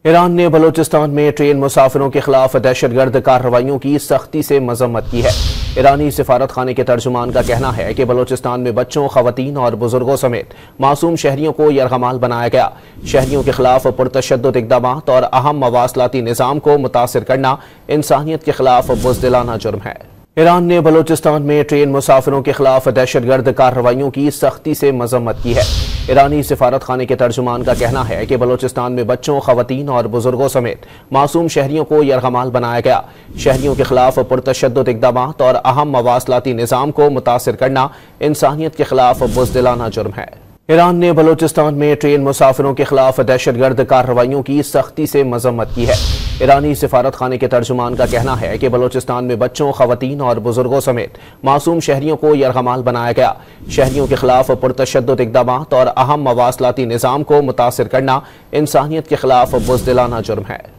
ایران نے بلوچستان میں ٹرین مسافروں کے خلاف دہشت گرد کارروائیوں کی سختی سے مذمت کی ہے۔ ایرانی سفارت خانے کے ترجمان کا کہنا ہے کہ بلوچستان میں بچوں، خواتین اور بزرگوں سمیت معصوم شہریوں کو یرغمال بنایا گیا۔ شہریوں کے خلاف پرتشدد اقدامات اور اہم مواصلاتی نظام کو متاثر کرنا انسانیت کے خلاف بزدلانہ جرم ہے۔ ایران نے بلوچستان میں ٹرین مسافروں کے خلاف دہشت گرد کارروائیوں کی سختی سے مذمت کی ہے۔ ایرانی سفارت خانے کے ترجمان کا کہنا ہے کہ بلوچستان میں بچوں، خواتین اور بزرگوں سمیت معصوم شہریوں کو یرغمال بنایا گیا۔ شہریوں کے خلاف پرتشدد اقدامات اور اہم مواصلاتی نظام کو متاثر کرنا انسانیت کے خلاف بزدلانہ جرم ہے۔ ایران نے بلوچستان میں ٹرین مسافروں کے خلاف دہشت گرد کارروائیوں کی سختی سے مذمت کی ہے۔ ایرانی سفارت خانے کے ترجمان کا کہنا ہے کہ بلوچستان میں بچوں، خواتین اور بزرگوں سمیت معصوم شہریوں کو یرغمال بنایا گیا۔ شہریوں کے خلاف پرتشدد اقدامات اور اہم مواصلاتی نظام کو متاثر کرنا انسانیت کے خلاف بزدلانہ جرم ہے۔